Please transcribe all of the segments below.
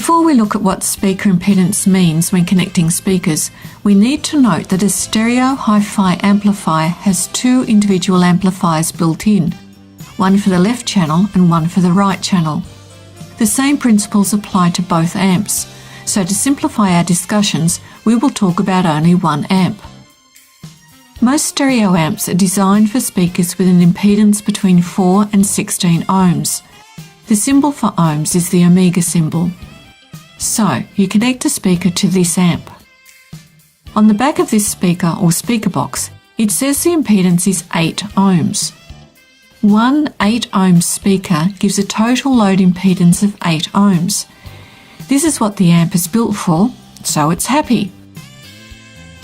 Before we look at what speaker impedance means when connecting speakers, we need to note that a stereo hi-fi amplifier has two individual amplifiers built in, one for the left channel and one for the right channel. The same principles apply to both amps, so to simplify our discussions, we will talk about only one amp. Most stereo amps are designed for speakers with an impedance between 4 and 16 ohms. The symbol for ohms is the omega symbol. So, you connect a speaker to this amp. On the back of this speaker or speaker box, it says the impedance is 8 ohms. One 8 ohm speaker gives a total load impedance of 8 ohms. This is what the amp is built for, so it's happy.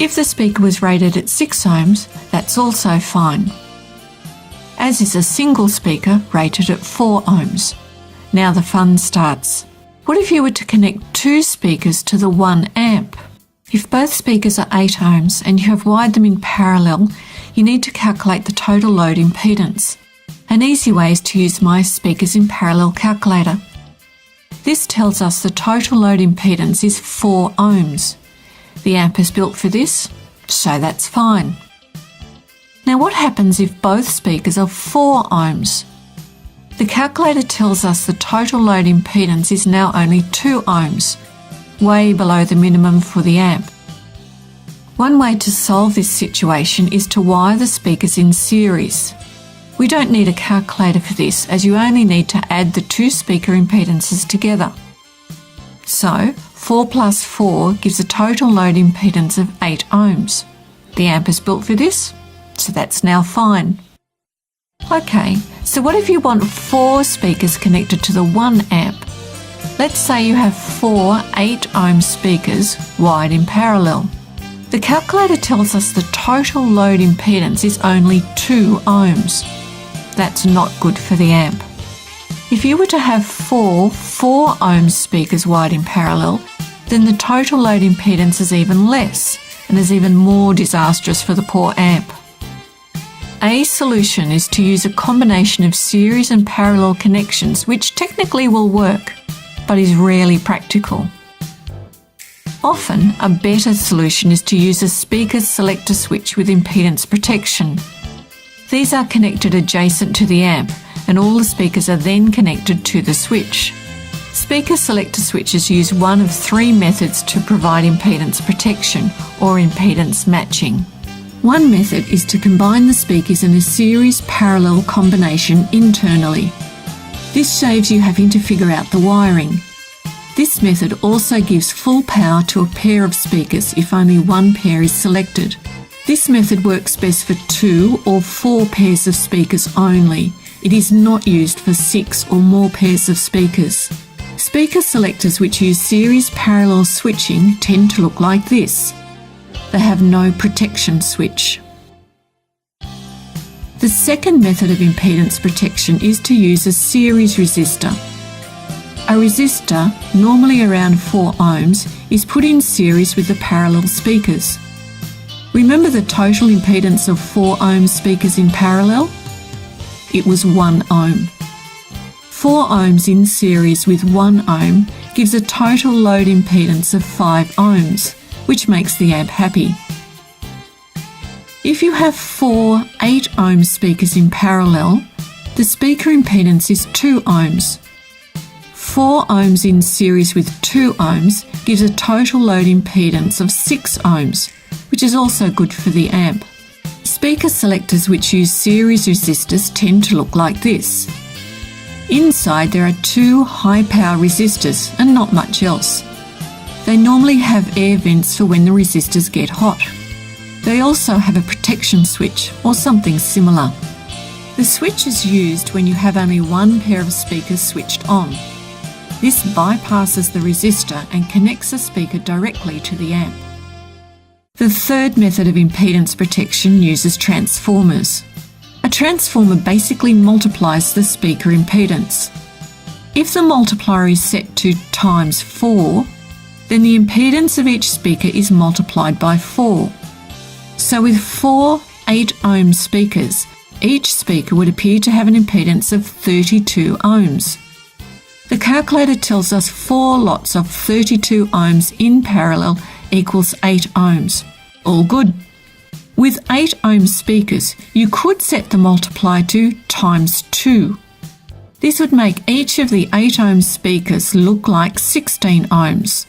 If the speaker was rated at 6 ohms, that's also fine. As is a single speaker rated at 4 ohms. Now the fun starts. What if you were to connect two speakers to the one amp? If both speakers are 8 ohms and you have wired them in parallel, you need to calculate the total load impedance. An easy way is to use my speakers in parallel calculator. This tells us the total load impedance is 4 ohms. The amp is built for this, so that's fine. Now what happens if both speakers are 4 ohms? The calculator tells us the total load impedance is now only 2 ohms, way below the minimum for the amp. One way to solve this situation is to wire the speakers in series. We don't need a calculator for this, as you only need to add the two speaker impedances together. So, 4 plus 4 gives a total load impedance of 8 ohms. The amp is built for this, so that's now fine. Okay, so what if you want 4 speakers connected to the one amp? Let's say you have 4 8 ohm speakers wired in parallel. The calculator tells us the total load impedance is only 2 ohms. That's not good for the amp. If you were to have 4 4-ohm speakers wired in parallel, then the total load impedance is even less and is even more disastrous for the poor amp. A solution is to use a combination of series and parallel connections, which technically will work, but is rarely practical. Often, a better solution is to use a speaker selector switch with impedance protection. These are connected adjacent to the amp, and all the speakers are then connected to the switch. Speaker selector switches use one of 3 methods to provide impedance protection, or impedance matching. One method is to combine the speakers in a series parallel combination internally. This saves you having to figure out the wiring. This method also gives full power to a pair of speakers if only one pair is selected. This method works best for 2 or 4 pairs of speakers only. It is not used for 6 or more pairs of speakers. Speaker selectors which use series parallel switching tend to look like this. They have no protection switch. The second method of impedance protection is to use a series resistor. A resistor, normally around 4 ohms, is put in series with the parallel speakers. Remember the total impedance of 4 ohm speakers in parallel? It was 1 ohm. 4 ohms in series with 1 ohm gives a total load impedance of 5 ohms, which makes the amp happy. If you have 4 8 ohm speakers in parallel, the speaker impedance is 2 ohms. 4 ohms in series with 2 ohms gives a total load impedance of 6 ohms, which is also good for the amp. Speaker selectors which use series resistors tend to look like this. Inside there are 2 high-power resistors and not much else. They normally have air vents for when the resistors get hot. They also have a protection switch or something similar. The switch is used when you have only one pair of speakers switched on. This bypasses the resistor and connects the speaker directly to the amp. The third method of impedance protection uses transformers. A transformer basically multiplies the speaker impedance. If the multiplier is set to times 4, then the impedance of each speaker is multiplied by 4. So with 4 8 ohm speakers, each speaker would appear to have an impedance of 32 ohms. The calculator tells us 4 lots of 32 ohms in parallel equals 8 ohms. All good. With 8 ohm speakers, you could set the multiplier to times 2. This would make each of the 8 ohm speakers look like 16 ohms.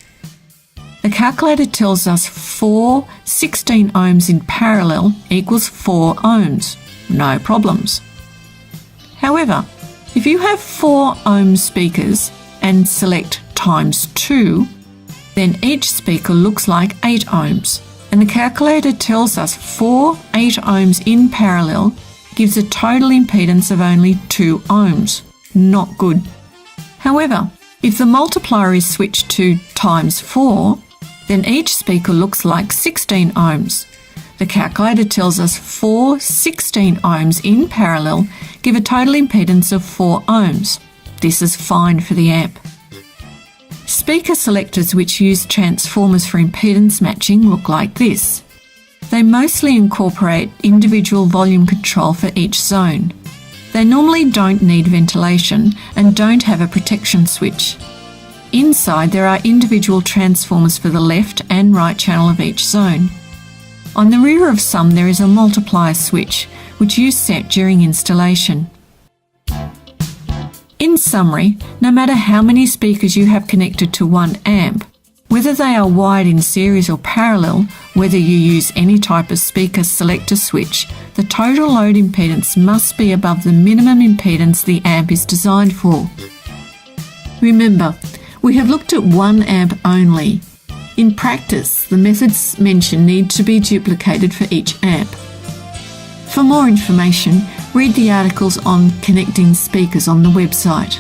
The calculator tells us 4 16 ohms in parallel equals 4 ohms. No problems. However, if you have 4 ohm speakers and select times 2, then each speaker looks like 8 ohms. And the calculator tells us 4 8 ohms in parallel gives a total impedance of only 2 ohms. Not good. However, if the multiplier is switched to times 4, then each speaker looks like 16 ohms. The calculator tells us 4 16 ohms in parallel give a total impedance of 4 ohms. This is fine for the amp. Speaker selectors which use transformers for impedance matching look like this. They mostly incorporate individual volume control for each zone. They normally don't need ventilation and don't have a protection switch. Inside there are individual transformers for the left and right channel of each zone. On the rear of some there is a multiplier switch which you set during installation. In summary, no matter how many speakers you have connected to one amp, whether they are wired in series or parallel, whether you use any type of speaker selector switch, the total load impedance must be above the minimum impedance the amp is designed for. Remember, we have looked at 1 amp only. In practice, the methods mentioned need to be duplicated for each amp. For more information, read the articles on connecting speakers on the website.